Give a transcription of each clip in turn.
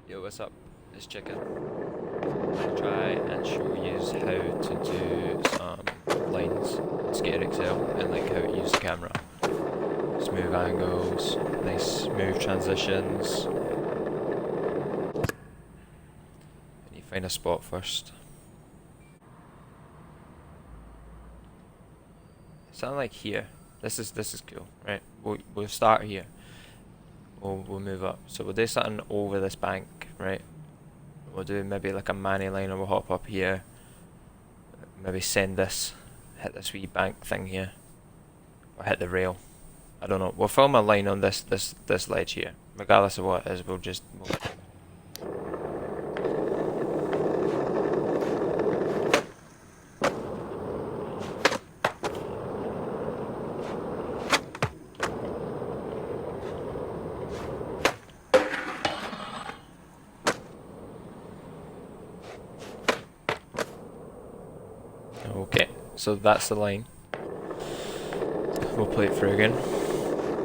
Yo, what's up? It's Chkn. I'll try and show you how to do some lines in SKATERXL and like how to use the camera. Smooth angles, nice smooth transitions. And you find a spot first. Something like here. This is cool, right? We'll start here. We'll move up. So we'll do something over this bank, right? We'll do maybe like a mani line, or we'll hop up here. Maybe send this, hit this wee bank thing here, or hit the rail. I don't know. We'll film a line on this ledge here, regardless of what it is. We'll Okay, so that's the line. We'll play it through again,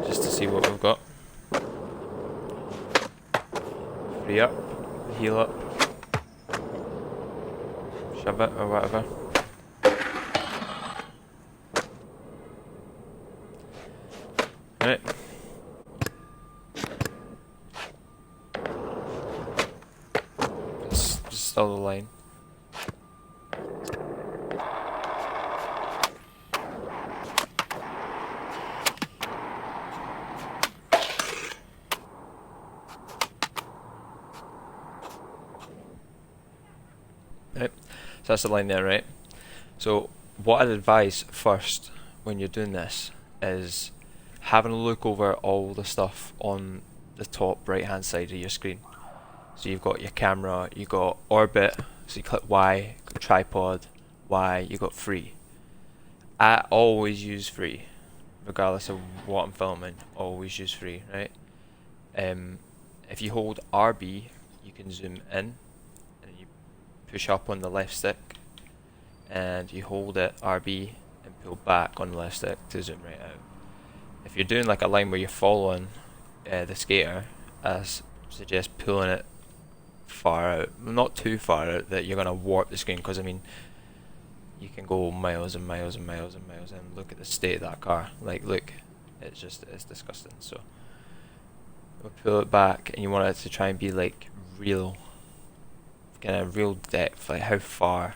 just to see what we've got. Free up, heal up, shove it or whatever. Right. It's still the line. Right. So that's the line there, right? So what I'd advise first when you're doing this is having a look over all the stuff on the top right hand side of your screen. So you've got your camera, you've got orbit, so you click Y, got tripod, Y, you got free. I always use free, regardless of what I'm filming, always use free, right? If you hold RB, you can zoom in, and you push up on the left stick, and you hold it RB and pull back on the left stick to zoom right out. If you're doing like a line where you're following the skater, I suggest pulling it far out, not too far out that you're gonna warp the screen, because I mean you can go miles and miles and miles and miles and look at the state of that car. Like, look, it's disgusting. So we'll pull it back, and you want it to try and be like real, kind of real depth. Like how far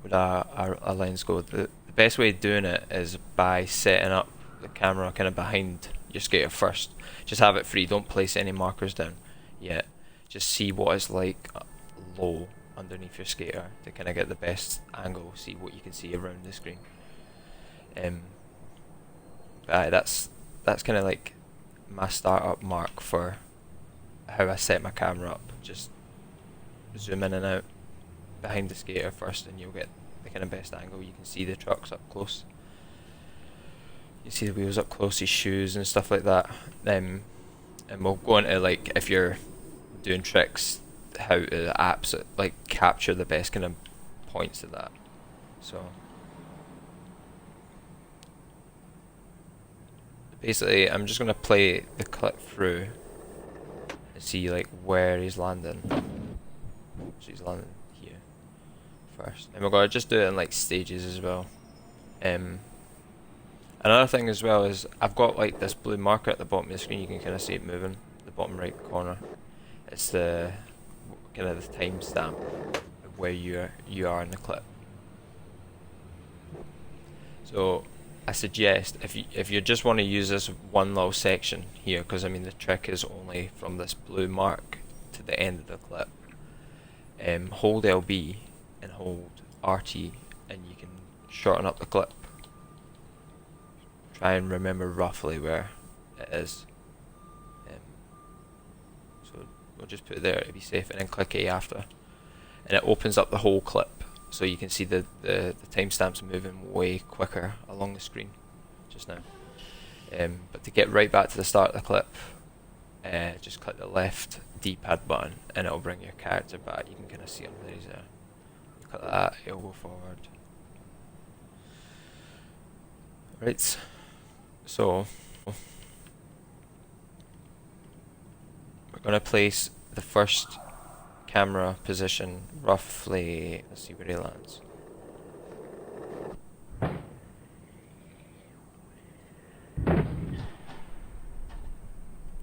would our lines go? The best way of doing it is by setting up the camera kind of behind your skater first. Just have it free. Don't place any markers down yet. Just see what it's like low underneath your skater to kind of get the best angle, see what you can see around the screen. That's kind of like my startup mark for how I set my camera up. Just zoom in and out behind the skater first, and you'll get the kind of best angle. You can see the trucks up close. You see the wheels up close, his shoes and stuff like that. And we'll go into like if you're doing tricks, how the apps like capture the best kind of points of that. So basically I'm just gonna play the clip through and see like where he's landing. So he's landing here first, and we're gonna just do it in like stages as well. Another thing as well is I've got like this blue marker at the bottom of the screen. You can kind of see it moving, the bottom right corner. It's the kind of the timestamp of where you are in the clip. So I suggest if you just want to use this one little section here, because I mean the trick is only from this blue mark to the end of the clip. Hold LB and hold RT, and you can shorten up the clip. Try and remember roughly where it is. So we'll just put it there to be safe, and then click A after, and it opens up the whole clip, so you can see the timestamps moving way quicker along the screen just now. But to get right back to the start of the clip, just click the left D-pad button, and it'll bring your character back. You can kind of see him there. He's there. Click that, it'll go forward. Right. So we're going to place the first camera position roughly, let's see where he lands.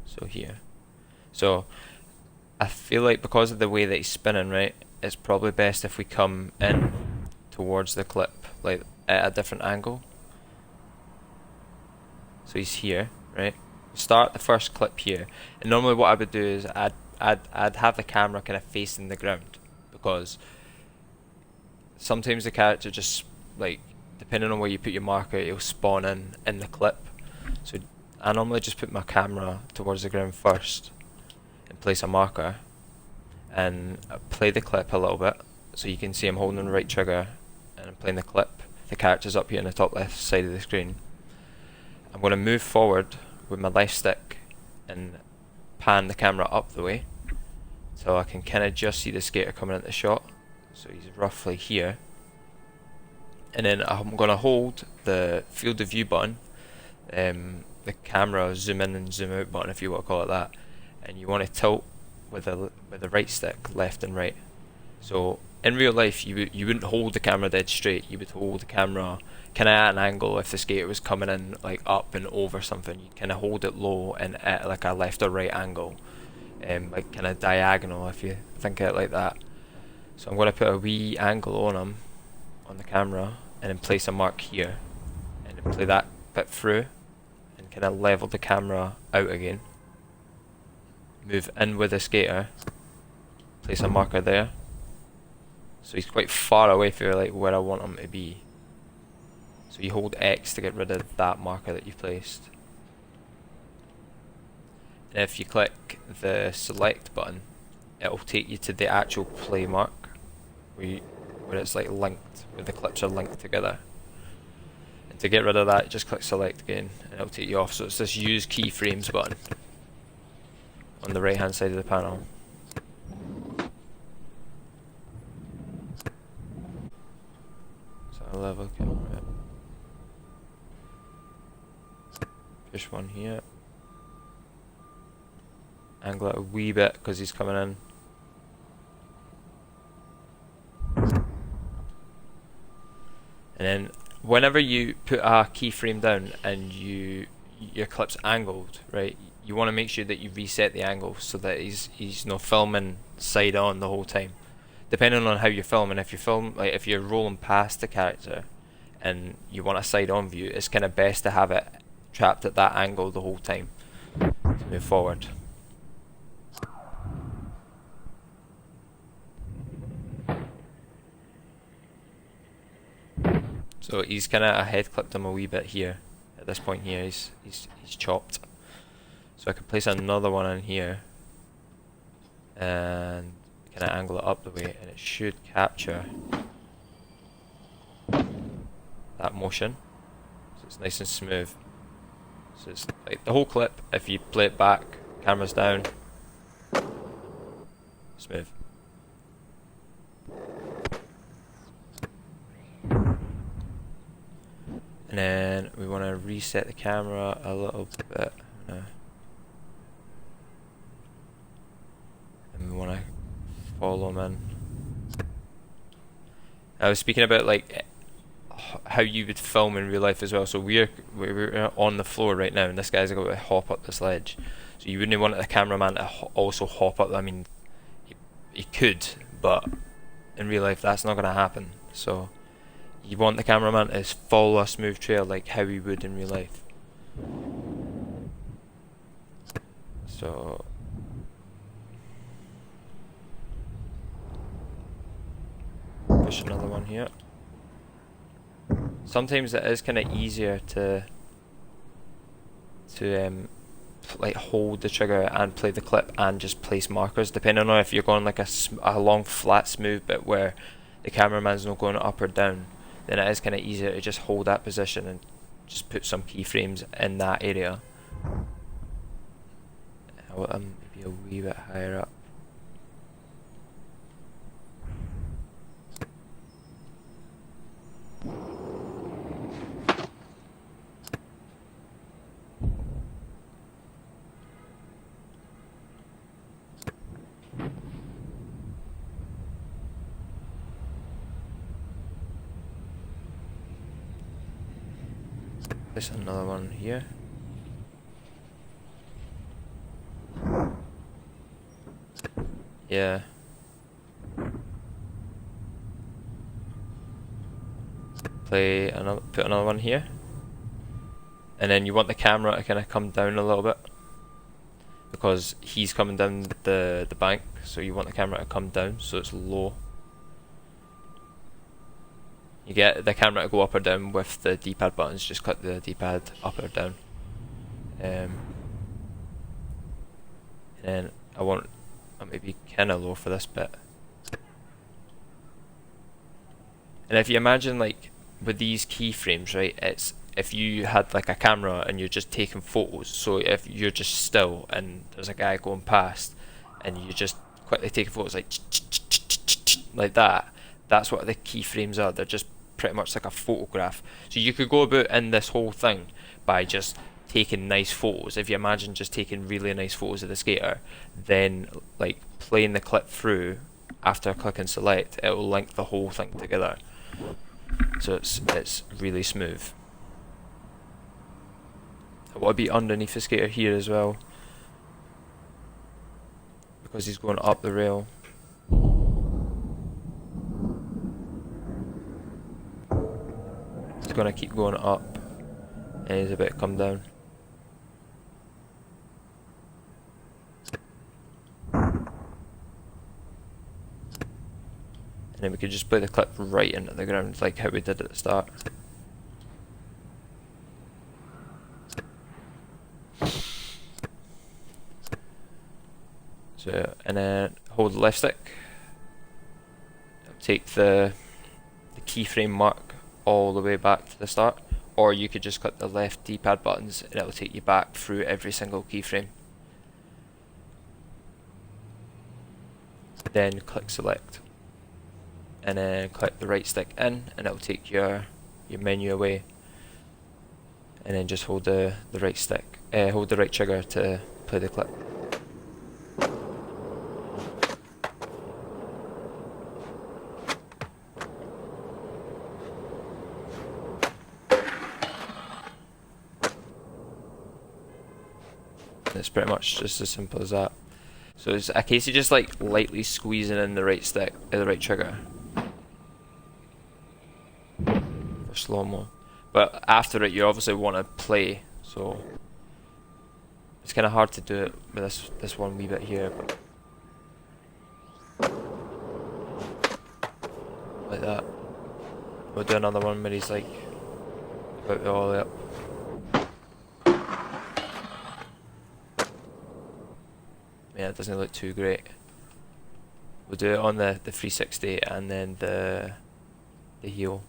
So here. So I feel like because of the way that he's spinning, right, it's probably best if we come in towards the clip, like at a different angle. So he's here, right? Start the first clip here, and normally what I would do is I'd have the camera kind of facing the ground, because sometimes the character just, like, depending on where you put your marker, it'll spawn in the clip. So I normally just put my camera towards the ground first and place a marker, and play the clip a little bit, so you can see I'm holding the right trigger and I'm playing the clip. The character's up here in the top left side of the screen. I'm going to move forward with my left stick and pan the camera up the way, so I can kind of just see the skater coming into the shot. So he's roughly here, and then I'm going to hold the field of view button, the camera zoom in and zoom out button, if you want to call it that, and you want to tilt with the right stick left and right. So in real life you wouldn't hold the camera dead straight, you would hold the camera kind of at an angle. If the skater was coming in like up and over something, you'd kind of hold it low and at like a left or right angle, like kind of diagonal if you think of it like that. So I'm going to put a wee angle on him, on the camera, and then place a mark here, and then play that bit through and kind of level the camera out again. Move in with the skater, place a marker there, so he's quite far away from like where I want him to be. So you hold X to get rid of that marker that you've placed. And if you click the select button, it'll take you to the actual play mark, where it's like linked, where the clips are linked together. And to get rid of that, just click select again and it'll take you off. So it's this use keyframes button on the right hand side of the panel. So I'll level camera up. Push one here. Angle it a wee bit because he's coming in. And then whenever you put a keyframe down and your clip's angled, right, you want to make sure that you reset the angle so that he's not filming side on the whole time. Depending on how you're filming, if you're rolling past the character and you want a side on view, it's kind of best to have it trapped at that angle the whole time to move forward. So he's kind of, I head clipped him a wee bit here. At this point here, he's chopped. So I can place another one in here and kind of angle it up the way, and it should capture that motion. So it's nice and smooth. So it's like the whole clip, if you play it back, camera's down, smooth. And then we want to reset the camera a little bit. And we want to follow him in. I was speaking about like how you would film in real life as well. So we're on the floor right now, and this guy's going to hop up this ledge. So you wouldn't want the cameraman to also hop up. I mean, he could, but in real life that's not going to happen. So you want the cameraman to follow a smooth trail like how he would in real life. So push another one here. Sometimes it is kind of easier to like hold the trigger and play the clip and just place markers, depending on if you're going like a long flat smooth bit where the cameraman's not going up or down. Then it is kind of easier to just hold that position and just put some keyframes in that area. I want them maybe a wee bit higher up. Place another one here. Yeah. Put another one here. And then you want the camera to kind of come down a little bit, because he's coming down the bank, so you want the camera to come down so it's low. You get the camera to go up or down with the D-pad buttons, just click the D-pad up or down. And then I want maybe kinda low for this bit. And if you imagine, like, with these keyframes, right, it's if you had like a camera and you're just taking photos, so if you're just still and there's a guy going past and you just quickly take photos like that, that's what the keyframes are. They're just pretty much like a photograph. So you could go about in this whole thing by just taking nice photos. If you imagine just taking really nice photos of the skater, then like playing the clip through after clicking select, it will link the whole thing together. So it's really smooth. I want to be underneath the skater here as well, because he's going up the rail. He's going to keep going up, and he's about to come down. And then we could just play the clip right into the ground, like how we did at the start. So, and then hold the left stick. Take the keyframe mark all the way back to the start, or you could just click the left D-pad buttons and it'll take you back through every single keyframe. Then click select, and then click the right stick in, and it'll take your menu away. And then just hold the right stick, hold the right trigger to play the clip. It's pretty much just as simple as that. So it's a case of just like lightly squeezing in the right stick, the right trigger for slow-mo. But after it, you obviously want to play, so it's kind of hard to do it with this one wee bit here. But like that. We'll do another one where he's like about all the way up. Yeah, it doesn't look too great. We'll do it on the 360 and then the heel.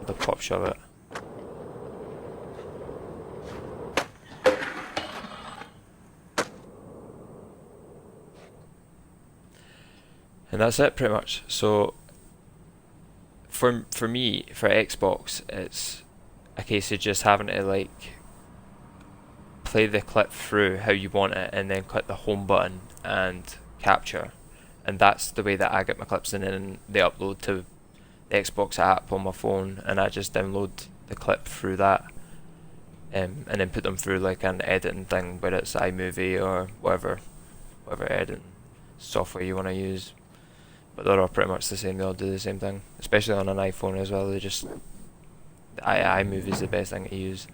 The pop shove it. And that's it pretty much. So for me, for Xbox, it's a case of just having to like play the clip through how you want it and then click the home button and capture. And that's the way that I get my clips in, and they upload to the Xbox app on my phone, and I just download the clip through that, and then put them through like an editing thing, whether it's iMovie or whatever editing software you want to use. But they're all pretty much the same. They all do the same thing, especially on an iPhone as well. They just iMovie is the best thing to use.